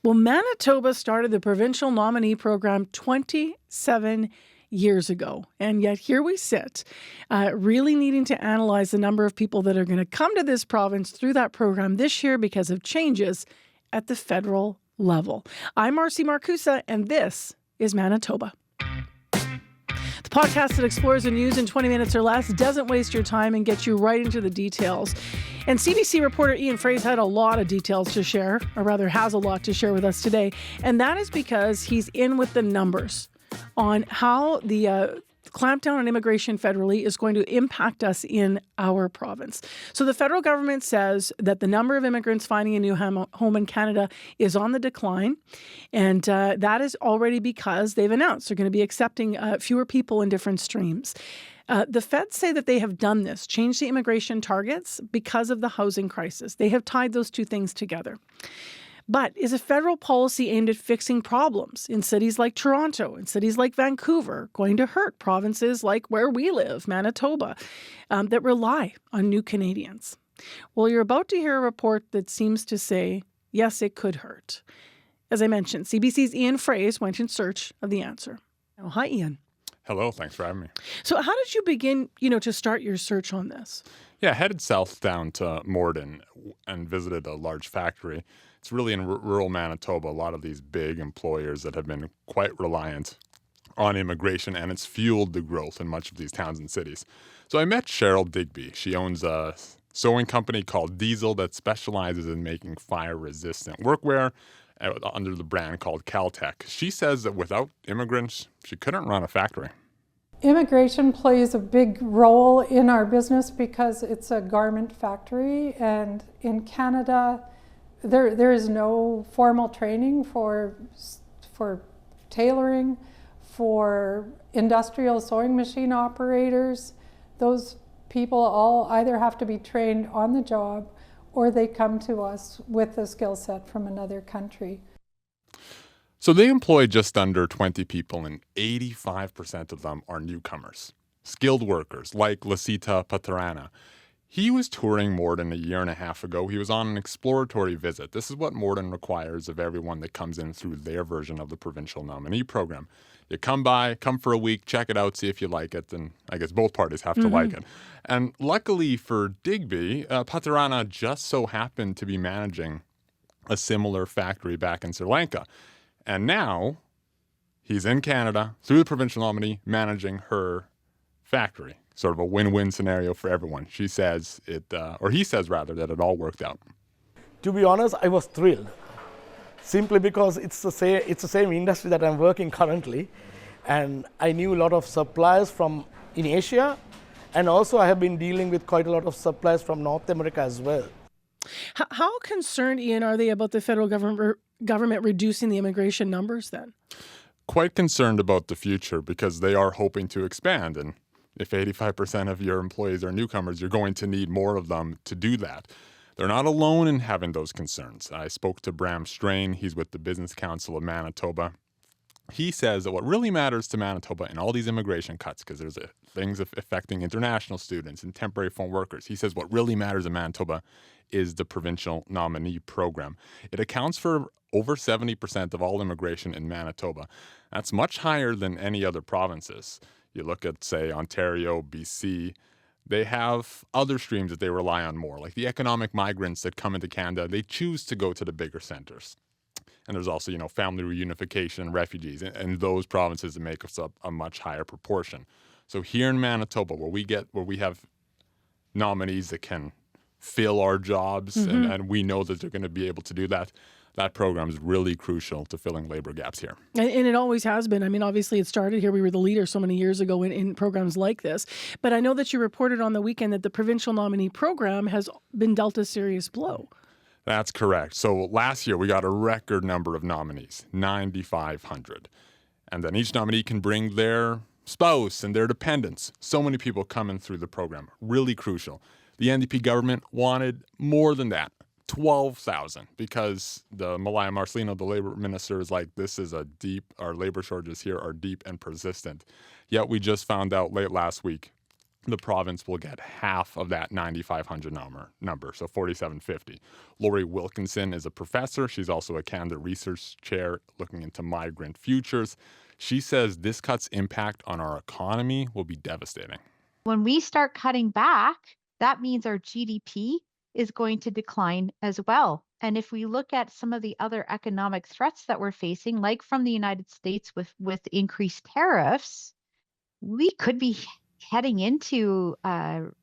Well, Manitoba started the provincial nominee program 27 years ago. And yet here we sit, really needing to analyze the number of people that are going to come to this province through that program this year because of changes at the federal level. I'm Marcy Marcusa, and this is Manitoba. The podcast that explores the news in 20 minutes or less, doesn't waste your time, and gets you right into the details. And CBC reporter Ian Frase had a lot of details to share, or rather has a lot to share with us today. And that is because he's in with the numbers on how the clampdown on immigration federally is going to impact us in our province. So the federal government says that the number of immigrants finding a new home in Canada is on the decline. And that is already because they've announced they're going to be accepting fewer people in different streams. The feds say that they have done this, changed the immigration targets because of the housing crisis. They have tied those two things together. But is a federal policy aimed at fixing problems in cities like Toronto and cities like Vancouver going to hurt provinces like where we live, Manitoba, that rely on new Canadians? Well, you're about to hear a report that seems to say, yes, it could hurt. As I mentioned, CBC's Ian Frase went in search of the answer. Oh, hi, Ian. Hello, thanks for having me. So how did you begin, to start your search on this? Yeah, headed south down to Morden and visited a large factory. It's really in rural Manitoba, a lot of these big employers that have been quite reliant on immigration, and it's fueled the growth in much of these towns and cities. So I met Cheryl Digby. She owns a sewing company called Diesel that specializes in making fire-resistant workwear under the brand called Caltech. She says that without immigrants, she couldn't run a factory. Immigration plays a big role in our business because it's a garment factory, and in Canada, there is no formal training for tailoring, for industrial sewing machine operators. Those people all either have to be trained on the job or they come to us with a skill set from another country. So they employ just under 20 people, and 85% of them are newcomers, skilled workers like Lasitha Pana. He was touring Morden a year and a half ago. He was on an exploratory visit. This is what Morden requires of everyone that comes in through their version of the provincial nominee program. You come for a week, check it out, see if you like it, and I guess both parties have to like it. And luckily for Digby, Patarana just so happened to be managing a similar factory back in Sri Lanka. And now he's in Canada through the provincial nominee managing her factory. Sort of a win-win scenario for everyone. She says he says rather, that it all worked out. To be honest, I was thrilled. Simply because it's the same industry that I'm working currently. And I knew a lot of suppliers in Asia. And also I have been dealing with quite a lot of suppliers from North America as well. How concerned, Ian, are they about the federal government reducing the immigration numbers then? Quite concerned about the future because they are hoping to expand. And if 85% of your employees are newcomers, you're going to need more of them to do that. They're not alone in having those concerns. I spoke to Bram Strain. He's with the Business Council of Manitoba. He says that what really matters to Manitoba in all these immigration cuts, because there's things affecting international students and temporary foreign workers, he says what really matters in Manitoba is the provincial nominee program. It accounts for over 70% of all immigration in Manitoba. That's much higher than any other provinces. You look at, say, Ontario, BC, they have other streams that they rely on more, like the economic migrants that come into Canada. They choose to go to the bigger centers. And there's also, family reunification, refugees, and those provinces that make us up a much higher proportion. So here in Manitoba, where we have nominees that can fill our jobs, and we know that they're going to be able to do that, that program is really crucial to filling labor gaps here. And it always has been. I mean, obviously it started here. We were the leader so many years ago in programs like this. But I know that you reported on the weekend that the provincial nominee program has been dealt a serious blow. That's correct. So last year we got a record number of nominees, 9,500. And then each nominee can bring their spouse and their dependents. So many people coming through the program. Really crucial. The NDP government wanted more than that. 12,000, because the Malaya Marcelino, the labor minister, is like, our labor shortages here are deep and persistent. Yet we just found out late last week the province will get half of that 9,500 number, so 4,750. Lori Wilkinson is a professor. She's also a Canada Research Chair looking into migrant futures. She says this cut's impact on our economy will be devastating. When we start cutting back, that means our GDP is going to decline as well. And if we look at some of the other economic threats that we're facing, like from the United States with increased tariffs, we could be heading into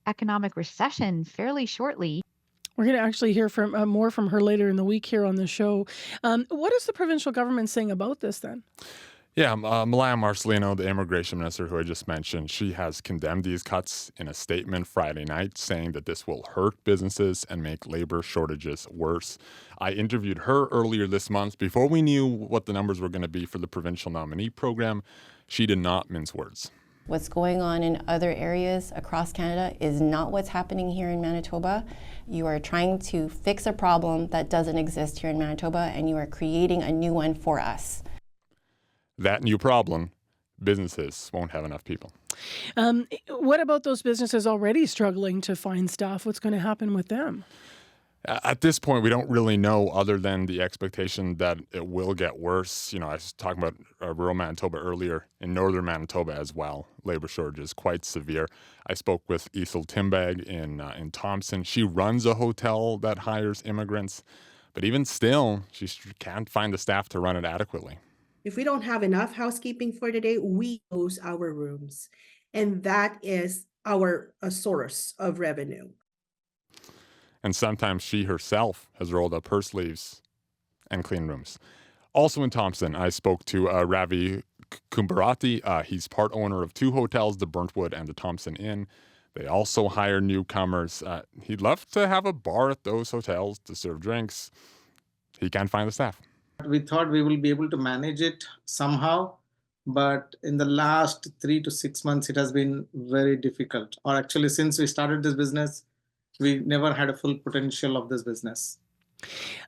economic recession fairly shortly. We're going to actually hear from more from her later in the week here on the show. What is the provincial government saying about this then? Yeah, Malaya Marcelino, the immigration minister who I just mentioned, she has condemned these cuts in a statement Friday night, saying that this will hurt businesses and make labor shortages worse. I interviewed her earlier this month before we knew what the numbers were going to be for the provincial nominee program. She did not mince words. What's going on in other areas across Canada is not what's happening here in Manitoba. You are trying to fix a problem that doesn't exist here in Manitoba, and you are creating a new one for us. That new problem, businesses won't have enough people. What about those businesses already struggling to find staff? What's going to happen with them? At this point, we don't really know other than the expectation that it will get worse. You know, I was talking about rural Manitoba earlier. In northern Manitoba as well, labor shortage is quite severe. I spoke with Isel Timbag in Thompson. She runs a hotel that hires immigrants, but even still, she can't find the staff to run it adequately. If we don't have enough housekeeping for today, we close our rooms, and that is our source of revenue. And sometimes she herself has rolled up her sleeves and cleaned rooms. Also in Thompson, I spoke to Ravi Kumbarati. He's part owner of two hotels, the Burntwood and the Thompson Inn. They also hire newcomers. He'd love to have a bar at those hotels to serve drinks. He can't find the staff. We thought we will be able to manage it somehow, but in the last 3 to 6 months, it has been very difficult. Or actually, since we started this business, we never had a full potential of this business.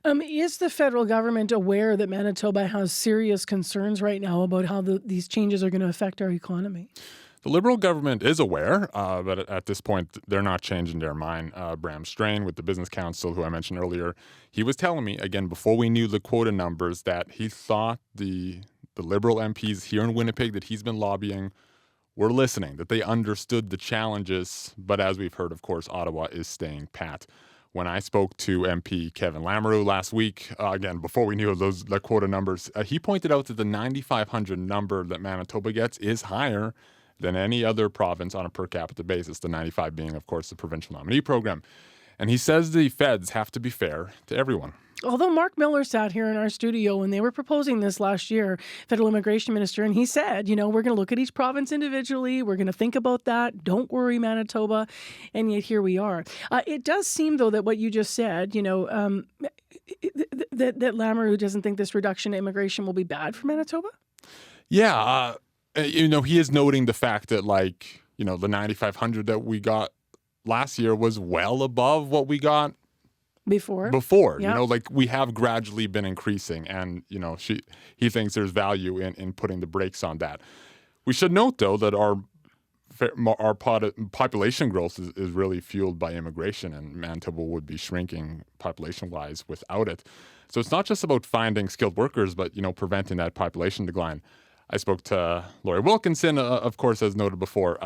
Is the federal government aware that Manitoba has serious concerns right now about how these changes are going to affect our economy? The Liberal government is aware, but at this point, they're not changing their mind. Bram Strain with the Business Council, who I mentioned earlier, he was telling me, again, before we knew the quota numbers, that he thought the Liberal MPs here in Winnipeg that he's been lobbying were listening, that they understood the challenges. But as we've heard, of course, Ottawa is staying pat. When I spoke to MP Kevin Lamoureux last week, again, before we knew the quota numbers, he pointed out that the 9,500 number that Manitoba gets is higher than any other province on a per capita basis, the 95 being, of course, the provincial nominee program. And he says the feds have to be fair to everyone. Although Mark Miller sat here in our studio when they were proposing this last year, federal immigration minister, and he said, we're going to look at each province individually. We're going to think about that. Don't worry, Manitoba. And yet here we are. It does seem, though, that what you just said, that Lamoureux doesn't think this reduction in immigration will be bad for Manitoba? Yeah. He is noting the fact that, the 9,500 that we got last year was well above what we got before. Yep. We have gradually been increasing, and he thinks there's value in putting the brakes on that. We should note, though, that our population growth is really fueled by immigration, and Manitoba would be shrinking population-wise without it. So it's not just about finding skilled workers, but preventing that population decline. I spoke to Lori Wilkinson, of course, as noted before,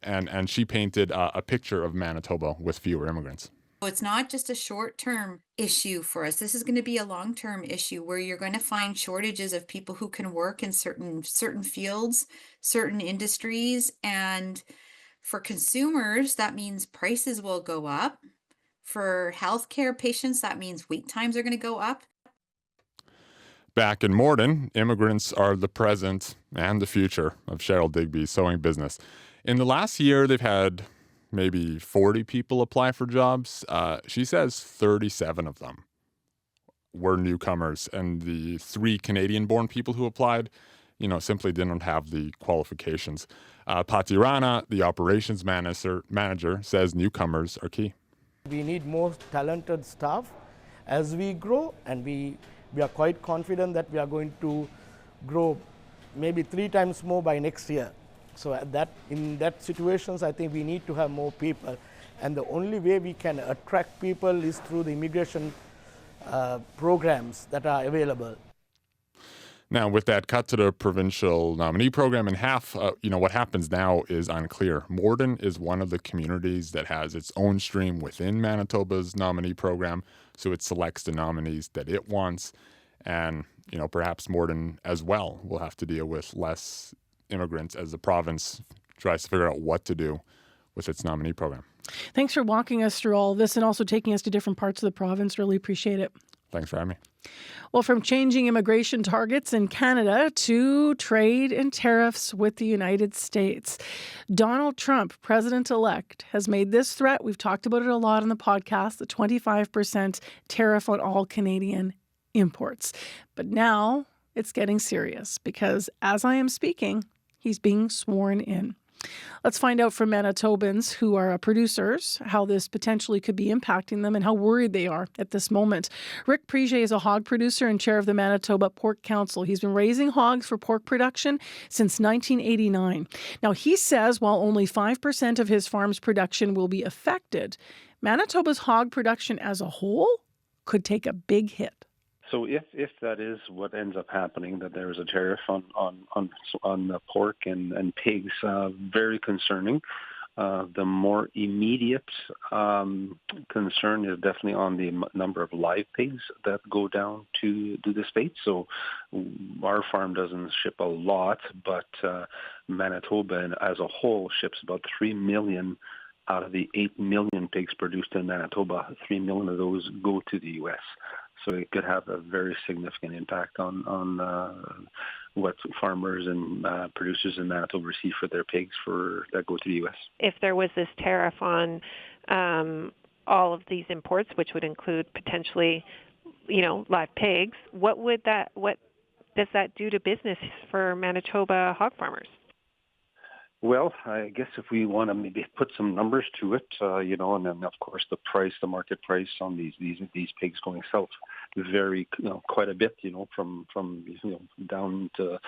and she painted a picture of Manitoba with fewer immigrants. It's not just a short-term issue for us. This is going to be a long-term issue where you're going to find shortages of people who can work in certain fields, certain industries. And for consumers, that means prices will go up. For healthcare patients, that means wait times are going to go up. Back in Morden, immigrants are the present and the future of Cheryl Digby's sewing business. In the last year, they've had maybe 40 people apply for jobs. She says 37 of them were newcomers, and the 3 Canadian-born people who applied, simply didn't have the qualifications. Pati Rana, the operations manager, says newcomers are key. We need more talented staff as we grow, and we are quite confident that we are going to grow maybe 3 times more by next year. So in that situations, I think we need to have more people. And the only way we can attract people is through the immigration programs that are available. Now, with that cut to the provincial nominee program in half, what happens now is unclear. Morden is one of the communities that has its own stream within Manitoba's nominee program, so it selects the nominees that it wants. And, perhaps Morden as well will have to deal with less immigrants as the province tries to figure out what to do with its nominee program. Thanks for walking us through all of this and also taking us to different parts of the province. Really appreciate it. Thanks for having me. Well, from changing immigration targets in Canada to trade and tariffs with the United States, Donald Trump, president-elect, has made this threat. We've talked about it a lot on the podcast, the 25% tariff on all Canadian imports. But now it's getting serious because as I am speaking, he's being sworn in. Let's find out from Manitobans who are producers how this potentially could be impacting them and how worried they are at this moment. Rick Prejet is a hog producer and chair of the Manitoba Pork Council. He's been raising hogs for pork production since 1989. Now, he says while only 5% of his farm's production will be affected, Manitoba's hog production as a whole could take a big hit. So if that is what ends up happening, that there is a tariff on pork and pigs, very concerning. The more immediate concern is definitely on the number of live pigs that go down to the States. So our farm doesn't ship a lot, but Manitoba as a whole ships about 3 million out of the 8 million pigs produced in Manitoba. 3 million of those go to the U.S. So it could have a very significant impact on what farmers and producers in Manitoba receive for their pigs that go to the U.S. If there was this tariff on all of these imports, which would include potentially, live pigs, what does that do to business for Manitoba hog farmers? Well, I guess if we want to maybe put some numbers to it, and then of course the market price on these pigs going south vary, quite a bit, from down to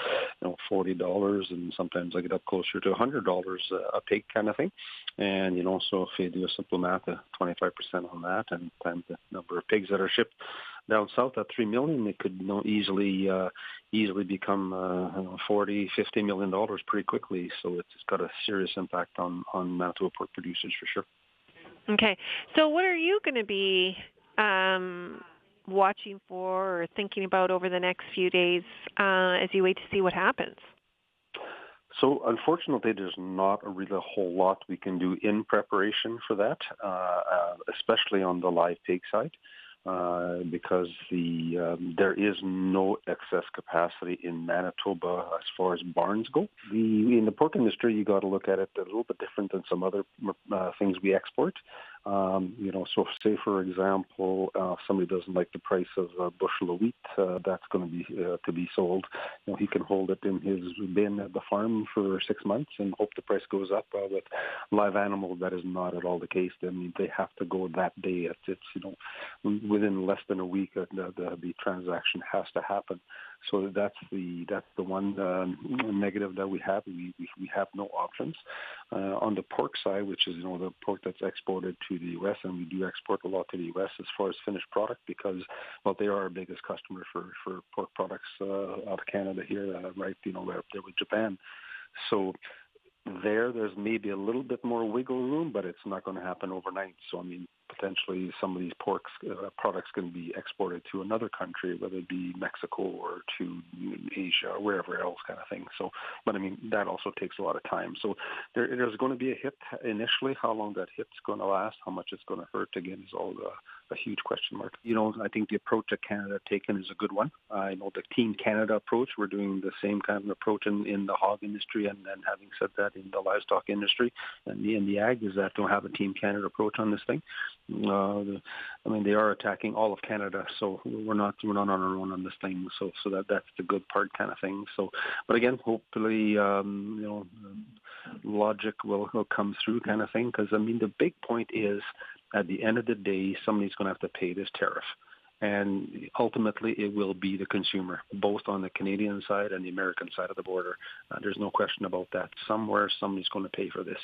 $40, and sometimes I get up closer to $100 a pig kind of thing. And so if you do a simple math, 25% on that, and times the number of pigs that are shipped down south at 3 million, it could easily become $40-50 million pretty quickly. So it's got a serious impact on Manitoba pork producers for sure. Okay, so what are you going to be watching for or thinking about over the next few days as you wait to see what happens? So unfortunately, there's not really a whole lot we can do in preparation for that, especially on the live pig side. Because there is no excess capacity in Manitoba as far as barns go. In the pork industry, you got to look at it a little bit different than some other things we export. So say for example, somebody doesn't like the price of a bushel of wheat that's going to be sold. He can hold it in his bin at the farm for 6 months and hope the price goes up. With live animals, that is not at all the case. I mean, they have to go that day. It's within less than a week, the transaction has to happen. So that's the one negative that we have. We have no options on the pork side, which is the pork that's exported to the U.S. and we do export a lot to the U.S. as far as finished product because they are our biggest customer for pork products out of Canada here, right? Right up there with Japan. So there's maybe a little bit more wiggle room, but it's not going to happen overnight. So, I mean, potentially some of these pork products can be exported to another country, whether it be Mexico or to Asia or wherever else kind of thing. So, but I mean, that also takes a lot of time. So there's going to be a hit initially. How long that hit's going to last, how much it's going to hurt, again, is all a huge question mark. I think the approach that Canada taken is a good one. I know the Team Canada approach, we're doing the same kind of approach in the hog industry, and then having said that, in the livestock industry and in the ag, is that don't have a Team Canada approach on this thing. They are attacking all of Canada, so we're not on our own on this thing. So that's the good part kind of thing. So, but again, hopefully, logic will come through kind of thing. Because the big point is, at the end of the day, somebody's going to have to pay this tariff. And ultimately, it will be the consumer, both on the Canadian side and the American side of the border. There's no question about that. Somewhere, somebody's going to pay for this.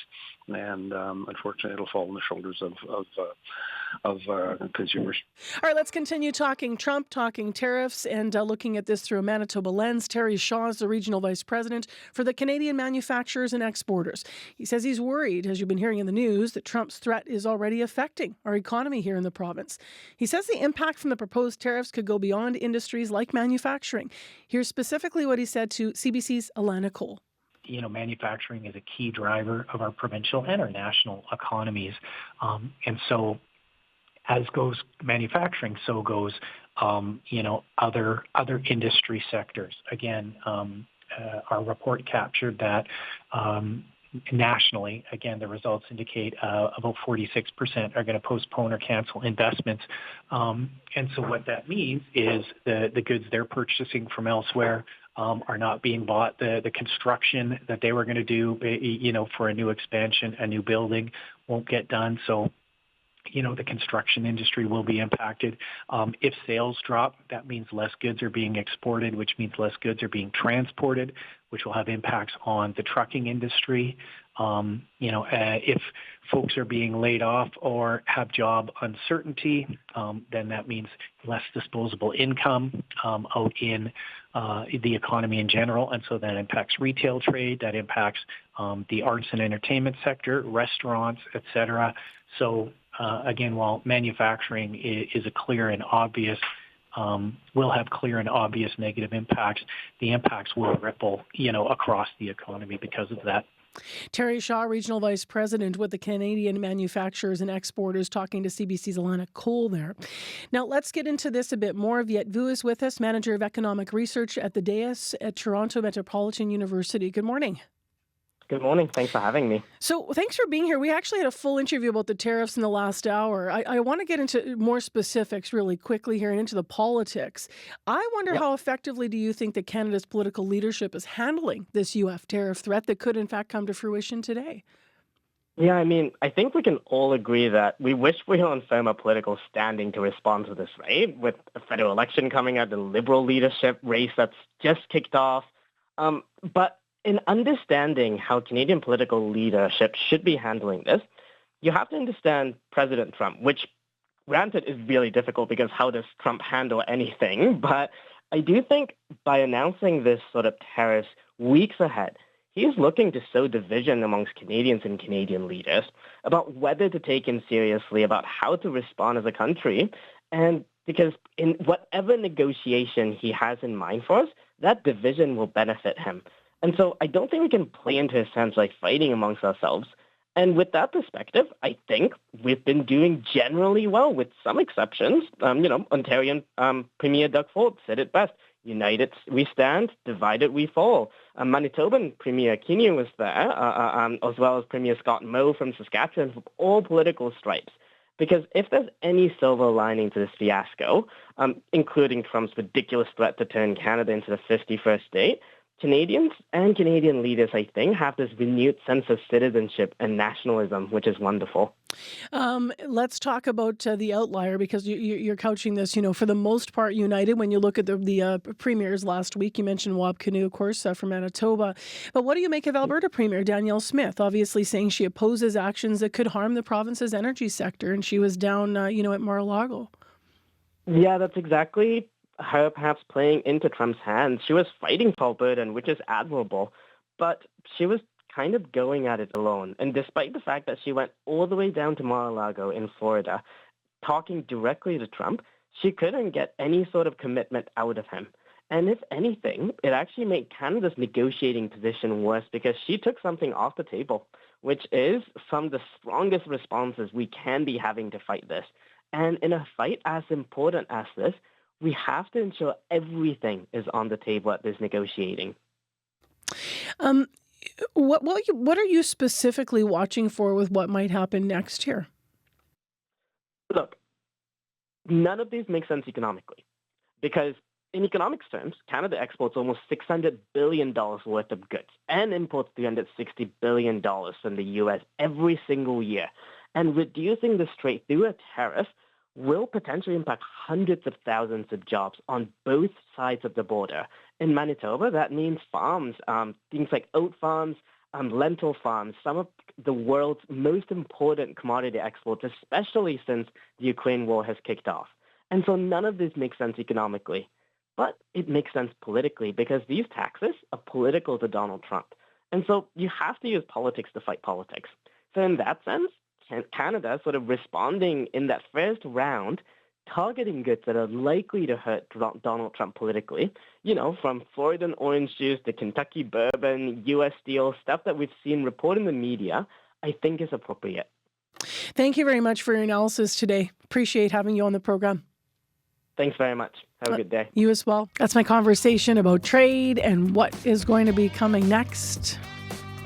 And unfortunately, it'll fall on the shoulders of consumers. All right, let's continue talking Trump, talking tariffs, and looking at this through a Manitoba lens. Terry Shaw is the Regional Vice President for the Canadian Manufacturers and Exporters. He says he's worried, as you've been hearing in the news, that Trump's threat is already affecting our economy here in the province. He says the impact from the proposed tariffs could go beyond industries like manufacturing. Here's specifically what he said to CBC's Alana Cole. Manufacturing is a key driver of our provincial and our national economies. And so as goes manufacturing, so goes, other industry sectors. Again, our report captured that nationally, again, the results indicate about 46% are going to postpone or cancel investments. And so what that means is the goods they're purchasing from elsewhere are not being bought. The construction that they were going to do, for a new expansion, a new building won't get done. So the construction industry will be impacted. If sales drop, that means less goods are being exported, which means less goods are being transported, which will have impacts on the trucking industry. If folks are being laid off or have job uncertainty, then that means less disposable income out in the economy in general. And so that impacts retail trade, that impacts the arts and entertainment sector, restaurants, et cetera. So again, while manufacturing is a clear and obvious, will have clear and obvious negative impacts, the impacts will ripple, across the economy because of that. Terry Shaw, Regional Vice President with the Canadian Manufacturers and Exporters, talking to CBC's Alana Cole there. Now, let's get into this a bit more. Viet Vu is with us, Manager of Economic Research at the DAIS at Toronto Metropolitan University. Good morning. Good morning. Thanks for having me. So thanks for being here. We actually had a full interview about the tariffs in the last hour. I want to get into more specifics really quickly here and into the politics. I wonder how effectively do you think that Canada's political leadership is handling this UF tariff threat that could in fact come to fruition today? Yeah, I think we can all agree that we wish we were on firmer political standing to respond to this, right? With a federal election coming up, the Liberal leadership race that's just kicked off. But in understanding how Canadian political leadership should be handling this, you have to understand President Trump, which, granted, is really difficult because how does Trump handle anything? But I do think by announcing this sort of tariffs weeks ahead, he's looking to sow division amongst Canadians and Canadian leaders about whether to take him seriously, about how to respond as a country. And because in whatever negotiation he has in mind for us, that division will benefit him. And so I don't think we can play into his hands like fighting amongst ourselves. And with that perspective, I think we've been doing generally well, with some exceptions. Ontarian Premier Doug Ford said it best: united we stand, divided we fall. Manitoban Premier Kinnear was there, as well as Premier Scott Moe from Saskatchewan, from all political stripes. Because if there's any silver lining to this fiasco, including Trump's ridiculous threat to turn Canada into the 51st state, Canadians and Canadian leaders, I think, have this renewed sense of citizenship and nationalism, which is wonderful. Let's talk about the outlier, because you're couching this, for the most part, united. When you look at the premiers last week, you mentioned Wab Kinew, of course, from Manitoba. But what do you make of Alberta Premier Danielle Smith, obviously saying she opposes actions that could harm the province's energy sector, and she was down, at Mar-a-Lago? Yeah, that's exactly her perhaps playing into Trump's hands. She was fighting for Alberta, which is admirable, but she was kind of going at it alone. And despite the fact that she went all the way down to Mar-a-Lago in Florida, talking directly to Trump, she couldn't get any sort of commitment out of him. And if anything, it actually made Canada's negotiating position worse, because she took something off the table, which is some of the strongest responses we can be having to fight this. And in a fight as important as this, we have to ensure everything is on the table at this negotiating. What are you specifically watching for with what might happen next year? Look, none of these make sense economically, because in economics terms, Canada exports almost $600 billion worth of goods and imports $360 billion from the U.S. every single year. And reducing this trade through a tariff will potentially impact hundreds of thousands of jobs on both sides of the border. In Manitoba, that means farms, things like oat farms, lentil farms, some of the world's most important commodity exports, especially since the Ukraine war has kicked off. And so none of this makes sense economically, but it makes sense politically because these taxes are political to Donald Trump. And so you have to use politics to fight politics. So in that sense, Canada sort of responding in that first round, targeting goods that are likely to hurt Donald Trump politically, from Floridan orange juice to Kentucky bourbon, U.S. steel, stuff that we've seen reported in the media, I think is appropriate. Thank you very much for your analysis today. Appreciate having you on the program. Thanks very much. Have a good day. You as well. That's my conversation about trade and what is going to be coming next.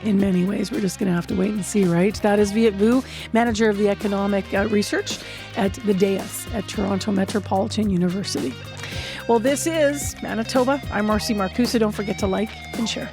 In many ways, we're just going to have to wait and see, right? That is Viet Vu, manager of the economic research at the DAIS at Toronto Metropolitan University. Well, this is Manitoba. I'm Marcy Marcusa. Don't forget to like and share.